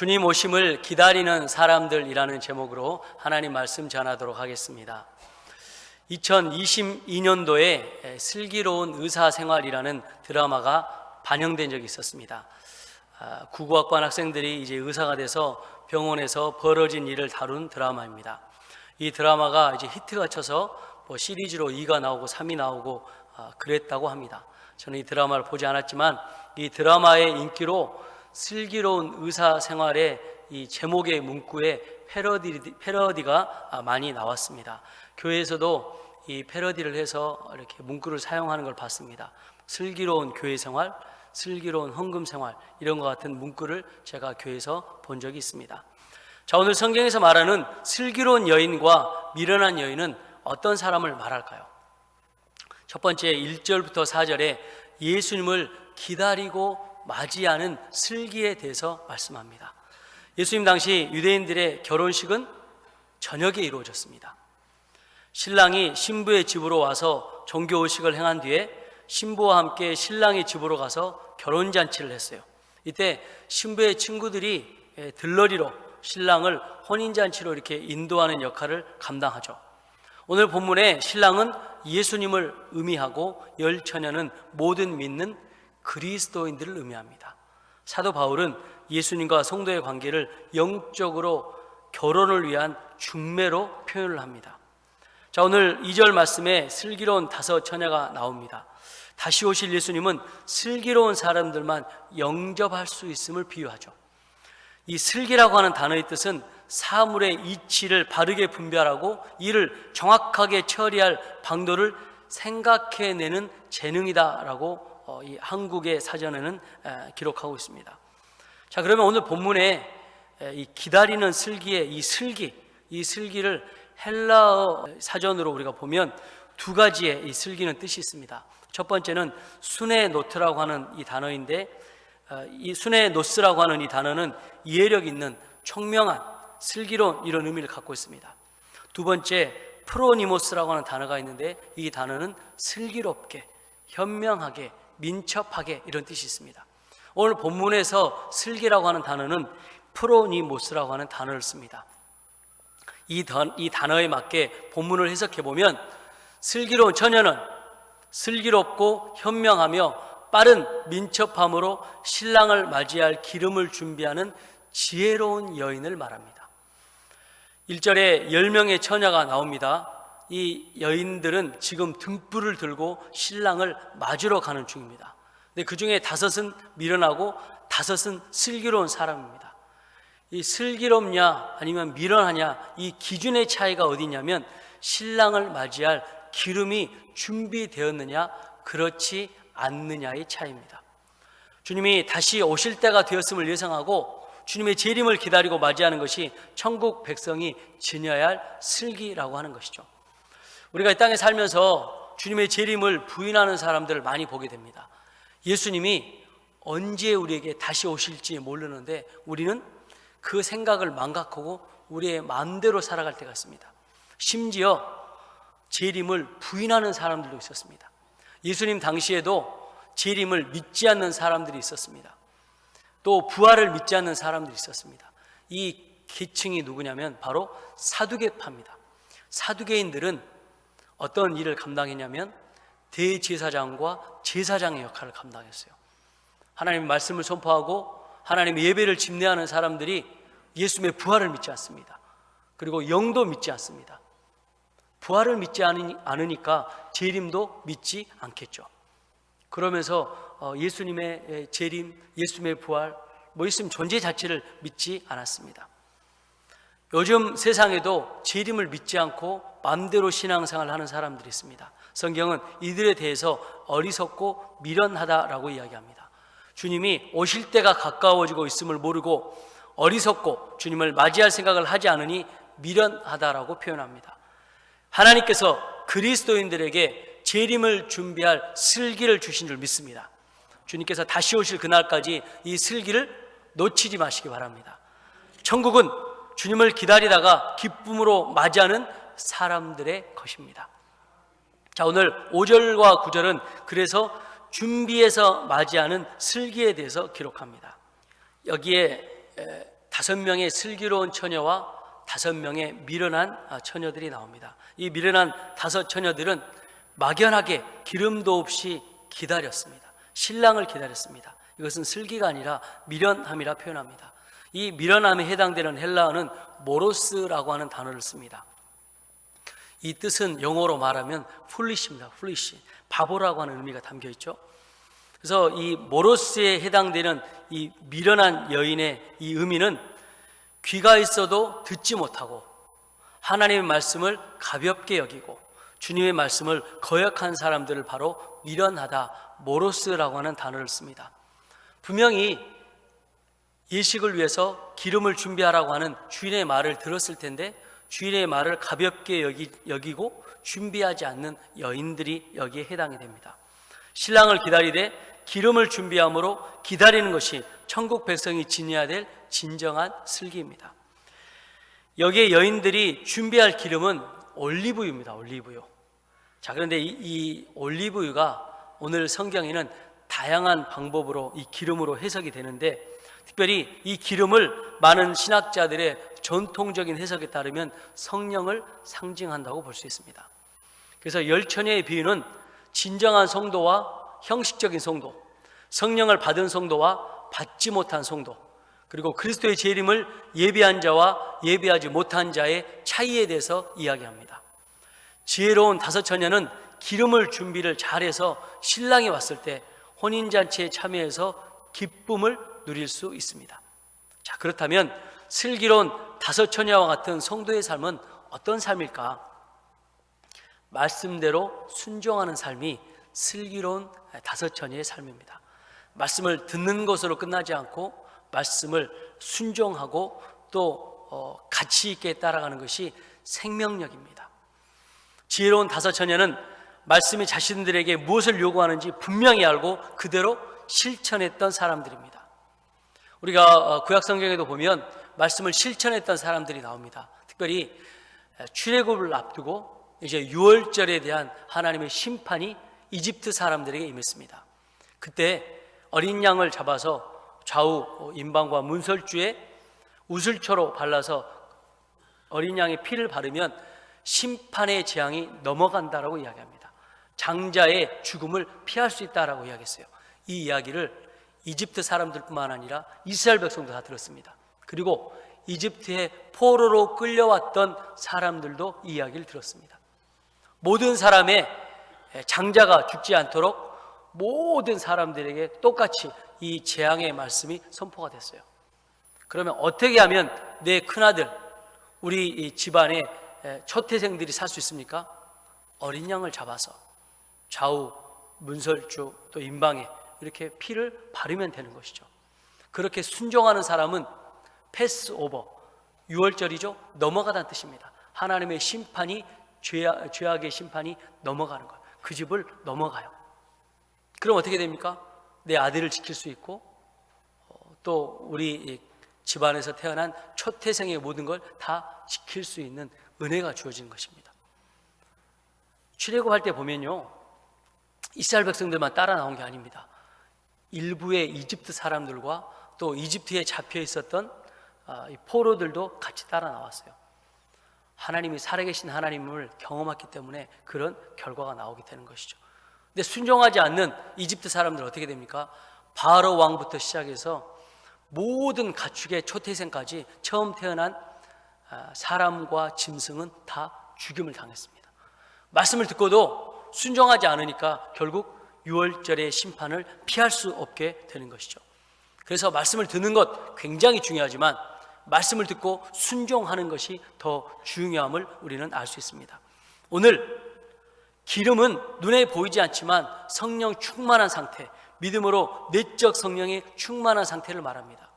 주님 오심을 기다리는 사람들이라는 제목으로 하나님 말씀 전하도록 하겠습니다. 2022년도에 슬기로운 의사생활이라는 드라마가 반영된 적이 있었습니다. 구구학번 학생들이 이제 의사가 돼서 병원에서 벌어진 일을 다룬 드라마입니다. 이 드라마가 이제 히트가 쳐서 시리즈로 2가 나오고 3이 나오고 그랬다고 합니다. 저는 이 드라마를 보지 않았지만 이 드라마의 인기로 슬기로운 의사생활의 이 제목의 문구에 패러디가 많이 나왔습니다. 교회에서도 이 패러디를 해서 이렇게 문구를 사용하는 걸 봤습니다. 슬기로운 교회생활, 슬기로운 헌금생활, 이런 것 같은 문구를 제가 교회에서 본 적이 있습니다. 자, 오늘 성경에서 말하는 슬기로운 여인과 미련한 여인은 어떤 사람을 말할까요? 첫 번째 1절부터 4절에 예수님을 기다리고 맞이하는 슬기에 대해서 말씀합니다. 예수님 당시 유대인들의 결혼식은 저녁에 이루어졌습니다. 신랑이 신부의 집으로 와서 종교의식을 행한 뒤에 신부와 함께 신랑의 집으로 가서 결혼잔치를 했어요. 이때 신부의 친구들이 들러리로 신랑을 혼인잔치로 이렇게 인도하는 역할을 감당하죠. 오늘 본문에 신랑은 예수님을 의미하고 열처녀는 모든 믿는 그리스도인들을 의미합니다. 사도 바울은 예수님과 성도의 관계를 영적으로 결혼을 위한 중매로 표현을 합니다. 자, 오늘 2절 말씀에 슬기로운 5 처녀가 나옵니다. 다시 오실 예수님은 슬기로운 사람들만 영접할 수 있음을 비유하죠. 이 슬기라고 하는 단어의 뜻은 사물의 이치를 바르게 분별하고 이를 정확하게 처리할 방도를 생각해내는 재능이다라고 이 한국의 사전에는 기록하고 있습니다. 자, 그러면 오늘 본문에 이 기다리는 슬기의 이 슬기를 헬라어 사전으로 우리가 보면 두 가지의 이 슬기는 뜻이 있습니다. 첫 번째는 수네노트라고 하는 이 단어인데, 이 수네노스라고 하는 이 단어는 이해력 있는 총명한 슬기로운 이런 의미를 갖고 있습니다. 두 번째 프로니모스라고 하는 단어가 있는데 이 단어는 슬기롭게, 현명하게, 민첩하게 이런 뜻이 있습니다. 오늘 본문에서 슬기라고 하는 단어는 프로니모스라고 하는 단어를 씁니다. 이 단어에 맞게 본문을 해석해 보면 슬기로운 처녀는 슬기롭고 현명하며 빠른 민첩함으로 신랑을 맞이할 기름을 준비하는 지혜로운 여인을 말합니다. 1절에 10명의 처녀가 나옵니다. 이 여인들은 지금 등불을 들고 신랑을 맞으러 가는 중입니다. 근데 그 중에 5은 미련하고 5은 슬기로운 사람입니다. 이 슬기롭냐 아니면 미련하냐, 이 기준의 차이가 어디냐면 신랑을 맞이할 기름이 준비되었느냐 그렇지 않느냐의 차이입니다. 주님이 다시 오실 때가 되었음을 예상하고 주님의 재림을 기다리고 맞이하는 것이 천국 백성이 지녀야 할 슬기라고 하는 것이죠. 우리가 이 땅에 살면서 주님의 재림을 부인하는 사람들을 많이 보게 됩니다. 예수님이 언제 우리에게 다시 오실지 모르는데 우리는 그 생각을 망각하고 우리의 마음대로 살아갈 때가 있습니다. 심지어 재림을 부인하는 사람들도 있었습니다. 예수님 당시에도 재림을 믿지 않는 사람들이 있었습니다. 또 부활을 믿지 않는 사람들이 있었습니다. 이 계층이 누구냐면 바로 사두개파입니다. 사두개인들은 어떤 일을 감당했냐면 대제사장과 제사장의 역할을 감당했어요. 하나님의 말씀을 선포하고 하나님의 예배를 집례하는 사람들이 예수님의 부활을 믿지 않습니다. 그리고 영도 믿지 않습니다. 부활을 믿지 않으니까 재림도 믿지 않겠죠. 그러면서 예수님의 재림, 예수님의 부활, 예수님 존재 자체를 믿지 않았습니다. 요즘 세상에도 재림을 믿지 않고 마음대로 신앙생활을 하는 사람들이 있습니다. 성경은 이들에 대해서 어리석고 미련하다라고 이야기합니다. 주님이 오실 때가 가까워지고 있음을 모르고 어리석고 주님을 맞이할 생각을 하지 않으니 미련하다라고 표현합니다. 하나님께서 그리스도인들에게 재림을 준비할 슬기를 주신 줄 믿습니다. 주님께서 다시 오실 그날까지 이 슬기를 놓치지 마시기 바랍니다. 천국은 주님을 기다리다가 기쁨으로 맞이하는 사람들의 것입니다. 자, 오늘 5절과 9절은 그래서 준비해서 맞이하는 슬기에 대해서 기록합니다. 여기에 5명의 슬기로운 처녀와 5명의 미련한 처녀들이 나옵니다. 이 미련한 5 처녀들은 막연하게 기름도 없이 기다렸습니다. 신랑을 기다렸습니다. 이것은 슬기가 아니라 미련함이라 표현합니다. 이 미련함에 해당되는 헬라어는 모로스라고 하는 단어를 씁니다. 이 뜻은 영어로 말하면 foolish입니다. foolish, 바보라고 하는 의미가 담겨 있죠. 그래서 이 모로스에 해당되는 이 미련한 여인의 이 의미는 귀가 있어도 듣지 못하고 하나님의 말씀을 가볍게 여기고 주님의 말씀을 거역한 사람들을 바로 미련하다, 모로스라고 하는 단어를 씁니다. 분명히 예식을 위해서 기름을 준비하라고 하는 주인의 말을 들었을 텐데 주인의 말을 가볍게 여기고 준비하지 않는 여인들이 여기에 해당이 됩니다. 신랑을 기다리되 기름을 준비함으로 기다리는 것이 천국 백성이 지녀야 될 진정한 슬기입니다. 여기에 여인들이 준비할 기름은 올리브유입니다. 올리브유. 자, 그런데 이 올리브유가 오늘 성경에는 다양한 방법으로 이 기름으로 해석이 되는데 특별히 이 기름을 많은 신학자들의 전통적인 해석에 따르면 성령을 상징한다고 볼 수 있습니다. 그래서 10처녀의 비유는 진정한 성도와 형식적인 성도, 성령을 받은 성도와 받지 못한 성도, 그리고 그리스도의 재림을 예비한 자와 예비하지 못한 자의 차이에 대해서 이야기합니다. 지혜로운 5 처녀는 기름을 준비를 잘해서 신랑이 왔을 때 혼인잔치에 참여해서 기쁨을 누릴 수 있습니다. 자, 그렇다면 슬기로운 5 처녀와 같은 성도의 삶은 어떤 삶일까? 말씀대로 순종하는 삶이 슬기로운 5 처녀의 삶입니다. 말씀을 듣는 것으로 끝나지 않고 말씀을 순종하고 또 가치 있게 따라가는 것이 생명력입니다. 지혜로운 5 처녀는 말씀이 자신들에게 무엇을 요구하는지 분명히 알고 그대로 실천했던 사람들입니다. 우리가 구약성경에도 보면 말씀을 실천했던 사람들이 나옵니다. 특별히 출애굽을 앞두고 이제 유월절에 대한 하나님의 심판이 이집트 사람들에게 임했습니다. 그때 어린 양을 잡아서 좌우 임방과 문설주에 우슬초로 발라서 어린 양의 피를 바르면 심판의 재앙이 넘어간다라고 이야기합니다. 장자의 죽음을 피할 수 있다라고 이야기했어요. 이 이야기를 이집트 사람들뿐만 아니라 이스라엘 백성도 다 들었습니다. 그리고 이집트의 포로로 끌려왔던 사람들도 이 이야기를 들었습니다. 모든 사람의 장자가 죽지 않도록 모든 사람들에게 똑같이 이 재앙의 말씀이 선포가 됐어요. 그러면 어떻게 하면 내 큰아들, 우리 집안의 초태생들이 살 수 있습니까? 어린 양을 잡아서 좌우 문설주 또 임방에 이렇게 피를 바르면 되는 것이죠. 그렇게 순종하는 사람은 패스오버, 유월절이죠, 넘어가다는 뜻입니다. 하나님의 심판이 죄악의 심판이 넘어가는 거예요. 그 집을 넘어가요. 그럼 어떻게 됩니까? 내 아들을 지킬 수 있고 또 우리 집안에서 태어난 초태생의 모든 걸 다 지킬 수 있는 은혜가 주어지는 것입니다. 출애굽할 때 보면요, 이스라엘 백성들만 따라 나온 게 아닙니다. 일부의 이집트 사람들과 또 이집트에 잡혀 있었던 포로들도 같이 따라 나왔어요. 하나님이 살아계신 하나님을 경험했기 때문에 그런 결과가 나오게 되는 것이죠. 근데 순종하지 않는 이집트 사람들은 어떻게 됩니까? 바로 왕부터 시작해서 모든 가축의 초태생까지 처음 태어난 사람과 짐승은 다 죽임을 당했습니다. 말씀을 듣고도 순종하지 않으니까 결국 유월절의 심판을 피할 수 없게 되는 것이죠. 그래서 말씀을 듣는 것 굉장히 중요하지만 말씀을 듣고 순종하는 것이 더 중요함을 우리는 알 수 있습니다. 오늘 기름은 눈에 보이지 않지만 성령 충만한 상태, 믿음으로 내적 성령의 충만한 상태를 말합니다.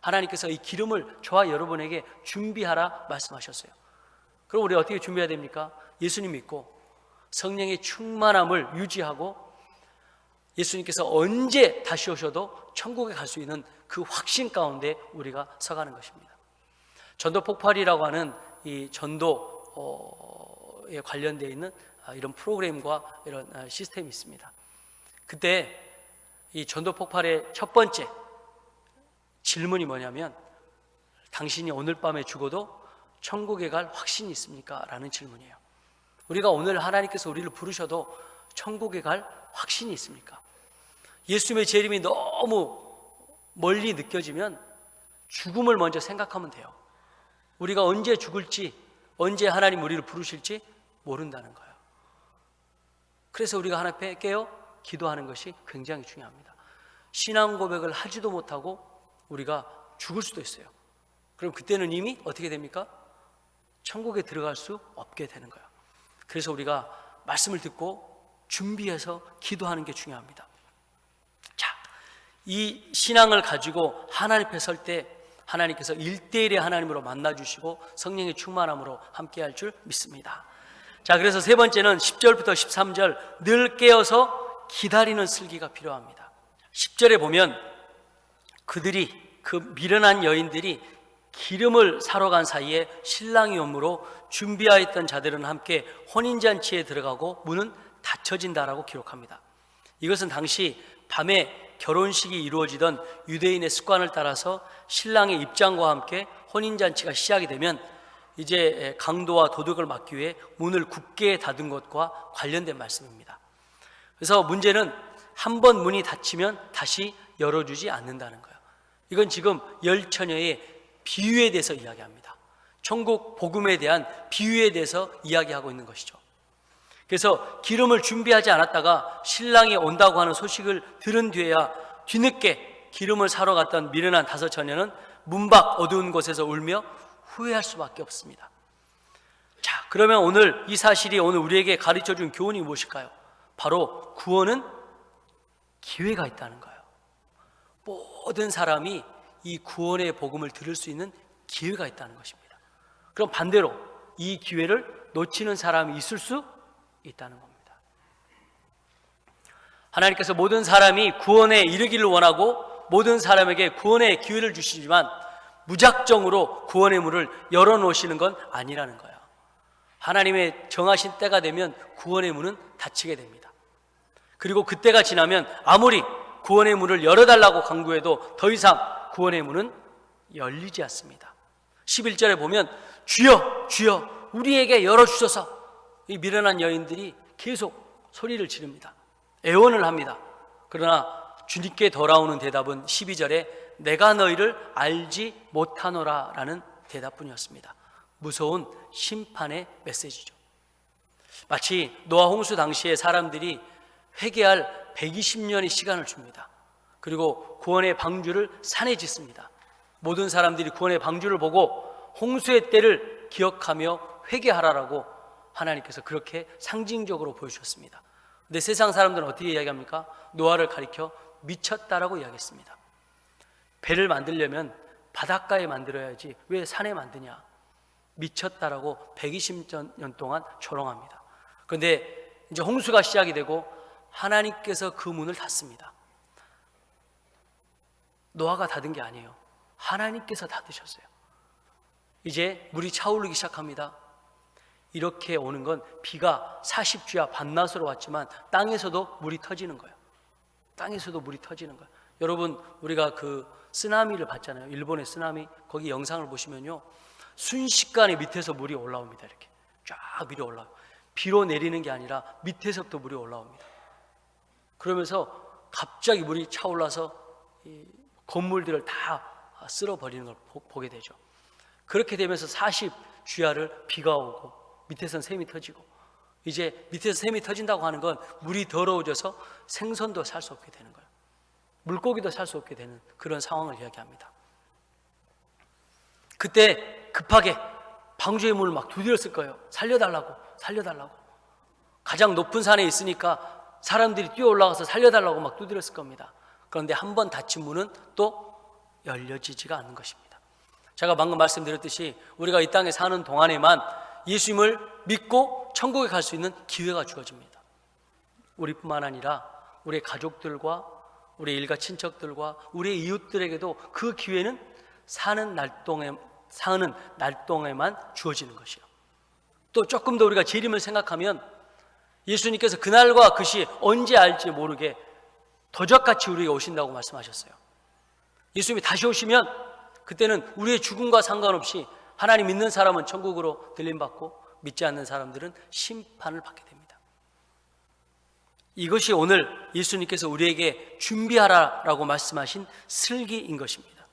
하나님께서 이 기름을 저와 여러분에게 준비하라 말씀하셨어요. 그럼 우리 어떻게 준비해야 됩니까? 예수님 믿고 성령의 충만함을 유지하고 예수님께서 언제 다시 오셔도 천국에 갈 수 있는 그 확신 가운데 우리가 서가는 것입니다. 전도 폭발이라고 하는 이 전도에 관련되어 있는 이런 프로그램과 이런 시스템이 있습니다. 그때 이 전도 폭발의 첫 번째 질문이 뭐냐면 당신이 오늘 밤에 죽어도 천국에 갈 확신이 있습니까? 라는 질문이에요. 우리가 오늘 하나님께서 우리를 부르셔도 천국에 갈 확신이 있습니까? 예수님의 재림이 너무 멀리 느껴지면 죽음을 먼저 생각하면 돼요. 우리가 언제 죽을지, 언제 하나님 우리를 부르실지 모른다는 거예요. 그래서 우리가 하나님 앞에 깨어 기도하는 것이 굉장히 중요합니다. 신앙 고백을 하지도 못하고 우리가 죽을 수도 있어요. 그럼 그때는 이미 어떻게 됩니까? 천국에 들어갈 수 없게 되는 거예요. 그래서 우리가 말씀을 듣고 준비해서 기도하는 게 중요합니다. 자, 이 신앙을 가지고 하나님 앞에 설 때 하나님께서 1대1의 하나님으로 만나주시고 성령의 충만함으로 함께할 줄 믿습니다. 자, 그래서 세 번째는 10절부터 13절 늘 깨어서 기다리는 슬기가 필요합니다. 10절에 보면 그 미련한 여인들이 기름을 사러 간 사이에 신랑이 오므로 준비하였던 자들은 함께 혼인잔치에 들어가고 문은 닫혀진다라고 기록합니다. 이것은 당시 밤에 결혼식이 이루어지던 유대인의 습관을 따라서 신랑의 입장과 함께 혼인잔치가 시작이 되면 이제 강도와 도둑을 막기 위해 문을 굳게 닫은 것과 관련된 말씀입니다. 그래서 문제는 한 번 문이 닫히면 다시 열어주지 않는다는 거예요. 이건 지금 열 처녀의 비유에 대해서 이야기합니다. 천국 복음에 대한 비유에 대해서 이야기하고 있는 것이죠. 그래서 기름을 준비하지 않았다가 신랑이 온다고 하는 소식을 들은 뒤에야 뒤늦게 기름을 사러 갔던 미련한 5 처녀는 문밖 어두운 곳에서 울며 후회할 수밖에 없습니다. 자, 그러면 오늘 이 사실이 오늘 우리에게 가르쳐준 교훈이 무엇일까요? 바로 구원은 기회가 있다는 거예요. 모든 사람이 이 구원의 복음을 들을 수 있는 기회가 있다는 것입니다. 그럼 반대로 이 기회를 놓치는 사람이 있을 수 있다는 겁니다. 하나님께서 모든 사람이 구원에 이르기를 원하고 모든 사람에게 구원의 기회를 주시지만 무작정으로 구원의 문을 열어놓으시는 건 아니라는 거예요. 하나님의 정하신 때가 되면 구원의 문은 닫히게 됩니다. 그리고 그때가 지나면 아무리 구원의 문을 열어달라고 강구해도 더 이상 구원의 문은 열리지 않습니다. 11절에 보면 주여 주여 우리에게 열어주소서, 이 미련한 여인들이 계속 소리를 지릅니다. 애원을 합니다. 그러나 주님께 돌아오는 대답은 12절에 내가 너희를 알지 못하노라 라는 대답뿐이었습니다. 무서운 심판의 메시지죠. 마치 노아 홍수 당시에 사람들이 회개할 120년의 시간을 줍니다. 그리고 구원의 방주를 산에 짓습니다. 모든 사람들이 구원의 방주를 보고 홍수의 때를 기억하며 회개하라라고 하나님께서 그렇게 상징적으로 보여주셨습니다. 근데 세상 사람들은 어떻게 이야기합니까? 노아를 가리켜 미쳤다라고 이야기했습니다. 배를 만들려면 바닷가에 만들어야지 왜 산에 만드냐? 미쳤다라고 120년 동안 조롱합니다. 그런데 이제 홍수가 시작이 되고 하나님께서 그 문을 닫습니다. 노아가 닫은 게 아니에요. 하나님께서 닫으셨어요. 이제 물이 차오르기 시작합니다. 이렇게 오는 건 비가 40주야 밤낮으로 왔지만 땅에서도 물이 터지는 거예요. 땅에서도 물이 터지는 거예요. 여러분, 우리가 그 쓰나미를 봤잖아요. 일본의 쓰나미. 거기 영상을 보시면요, 순식간에 밑에서 물이 올라옵니다. 이렇게 쫙 위로 올라와요. 비로 내리는 게 아니라 밑에서부터 물이 올라옵니다. 그러면서 갑자기 물이 차올라서 이 건물들을 다 쓸어버리는 걸 보게 되죠. 그렇게 되면서 40주야를 비가 오고 밑에서는 샘이 터지고, 이제 밑에서 샘이 터진다고 하는 건 물이 더러워져서 생선도 살 수 없게 되는 거예요. 물고기도 살 수 없게 되는 그런 상황을 이야기합니다. 그때 급하게 방주의 문을 막 두드렸을 거예요. 살려달라고, 살려달라고. 가장 높은 산에 있으니까 사람들이 뛰어 올라가서 살려달라고 막 두드렸을 겁니다. 그런데 한 번 닫힌 문은 또 열려지지가 않는 것입니다. 제가 방금 말씀드렸듯이 우리가 이 땅에 사는 동안에만 예수님을 믿고 천국에 갈 수 있는 기회가 주어집니다. 우리뿐만 아니라 우리의 가족들과 우리의 일가 친척들과 우리의 이웃들에게도 그 기회는 사는 날 동에만 주어지는 것이에요. 또 조금 더 우리가 재림을 생각하면 예수님께서 그날과 그 시 언제 알지 모르게 도적같이 우리에게 오신다고 말씀하셨어요. 예수님이 다시 오시면 그때는 우리의 죽음과 상관없이 하나님 믿는 사람은 천국으로 들림받고 믿지 않는 사람들은 심판을 받게 됩니다. 이것이 오늘 예수님께서 우리에게 준비하라라고 말씀하신 슬기인 것입니다.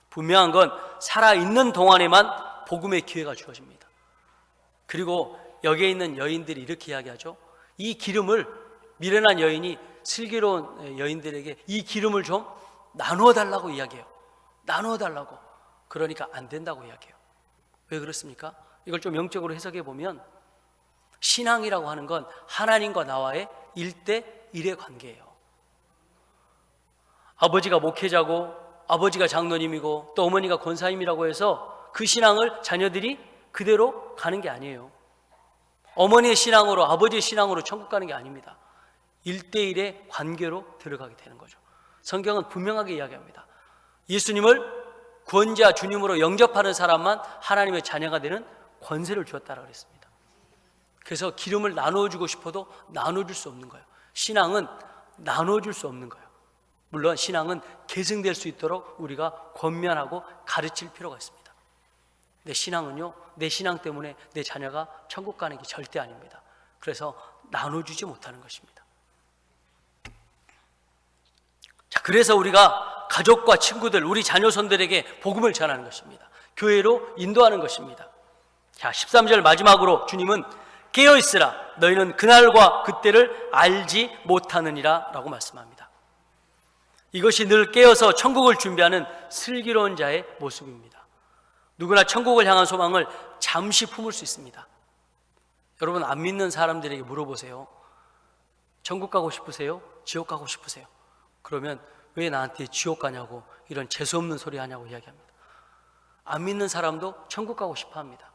분명한 건 살아있는 동안에만 복음의 기회가 주어집니다. 그리고 여기에 있는 여인들이 이렇게 이야기하죠. 이 기름을, 미련한 여인이 슬기로운 여인들에게 이 기름을 좀 나누어 달라고 이야기해요. 나누어 달라고. 그러니까 안 된다고 이야기해요. 왜 그렇습니까? 이걸 좀 영적으로 해석해 보면 신앙이라고 하는 건 하나님과 나와의 1대1의 관계예요. 아버지가 목회자고 아버지가 장로님이고 또 어머니가 권사님이라고 해서 그 신앙을 자녀들이 그대로 가는 게 아니에요. 어머니의 신앙으로, 아버지의 신앙으로 천국 가는 게 아닙니다. 1대1의 관계로 들어가게 되는 거죠. 성경은 분명하게 이야기합니다. 예수님을 구원자 주님으로 영접하는 사람만 하나님의 자녀가 되는 권세를 주었다고 그랬습니다. 그래서 기름을 나눠주고 싶어도 나눠줄 수 없는 거예요. 신앙은 나눠줄 수 없는 거예요. 물론 신앙은 계승될 수 있도록 우리가 권면하고 가르칠 필요가 있습니다. 내 신앙은요, 내 신앙 때문에 내 자녀가 천국 가는 게 절대 아닙니다. 그래서 나눠주지 못하는 것입니다. 자, 그래서 우리가 가족과 친구들, 우리 자녀손들에게 복음을 전하는 것입니다. 교회로 인도하는 것입니다. 자, 13절 마지막으로 주님은 깨어있으라, 너희는 그날과 그때를 알지 못하느니라 라고 말씀합니다. 이것이 늘 깨어서 천국을 준비하는 슬기로운 자의 모습입니다. 누구나 천국을 향한 소망을 잠시 품을 수 있습니다. 여러분, 안 믿는 사람들에게 물어보세요. 천국 가고 싶으세요? 지옥 가고 싶으세요? 그러면 왜 나한테 지옥 가냐고, 이런 재수없는 소리 하냐고 이야기합니다. 안 믿는 사람도 천국 가고 싶어 합니다.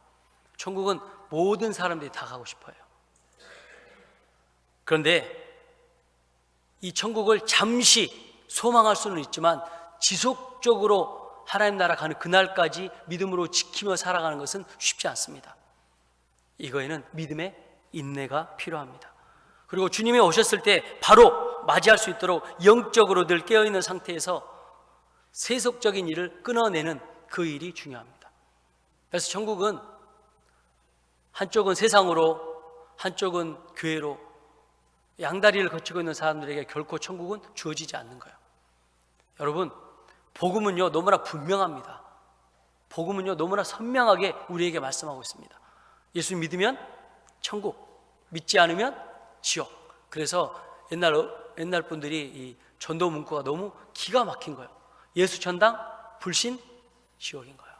천국은 모든 사람들이 다 가고 싶어요. 그런데 이 천국을 잠시 소망할 수는 있지만 지속적으로 하나님 나라 가는 그날까지 믿음으로 지키며 살아가는 것은 쉽지 않습니다. 이거에는 믿음의 인내가 필요합니다. 그리고 주님이 오셨을 때 바로 맞이할 수 있도록 영적으로 늘 깨어있는 상태에서 세속적인 일을 끊어내는 그 일이 중요합니다. 그래서 천국은 한쪽은 세상으로, 한쪽은 교회로 양다리를 거치고 있는 사람들에게 결코 천국은 주어지지 않는 거예요. 여러분, 복음은요 너무나 분명합니다. 복음은요 너무나 선명하게 우리에게 말씀하고 있습니다. 예수 믿으면 천국, 믿지 않으면 지옥. 그래서 옛날 분들이 이 전도 문구가 너무 기가 막힌 거예요. 예수 천당, 불신 지옥인 거예요.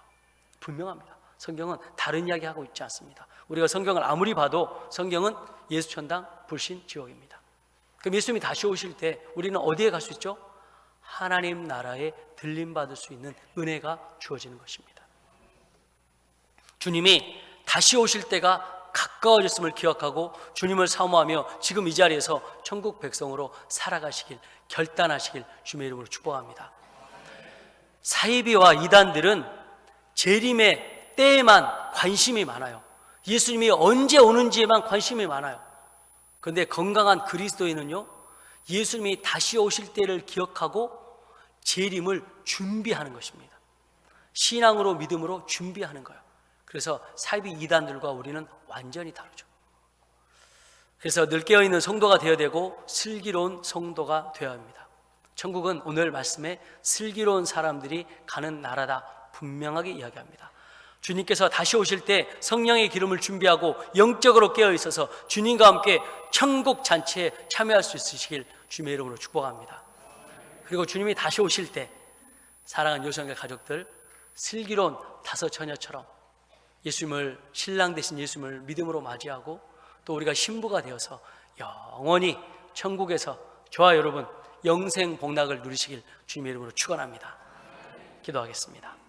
분명합니다. 성경은 다른 이야기 하고 있지 않습니다. 우리가 성경을 아무리 봐도 성경은 예수 천당, 불신 지옥입니다. 그럼 예수님이 다시 오실 때 우리는 어디에 갈 수 있죠? 하나님 나라에 들림받을 수 있는 은혜가 주어지는 것입니다. 주님이 다시 오실 때가 가까워졌음을 기억하고 주님을 사모하며 지금 이 자리에서 천국 백성으로 살아가시길 결단하시길 주님의 이름으로 축복합니다. 사이비와 이단들은 재림의 때에만 관심이 많아요. 예수님이 언제 오는지에만 관심이 많아요. 그런데 건강한 그리스도인은요, 예수님이 다시 오실 때를 기억하고 재림을 준비하는 것입니다. 신앙으로, 믿음으로 준비하는 거예요. 그래서 사이비 이단들과 우리는 완전히 다르죠. 그래서 늘 깨어있는 성도가 되어야 되고 슬기로운 성도가 되어야 합니다. 천국은 오늘 말씀에 슬기로운 사람들이 가는 나라다 분명하게 이야기합니다. 주님께서 다시 오실 때 성령의 기름을 준비하고 영적으로 깨어있어서 주님과 함께 천국 잔치에 참여할 수 있으시길 주님의 이름으로 축복합니다. 그리고 주님이 다시 오실 때 사랑하는 요성의 가족들, 슬기로운 다섯 처녀처럼 예수님을, 신랑 되신 예수님을 믿음으로 맞이하고 또 우리가 신부가 되어서 영원히 천국에서 저와 여러분 영생 복락을 누리시길 주님의 이름으로 축원합니다. 기도하겠습니다.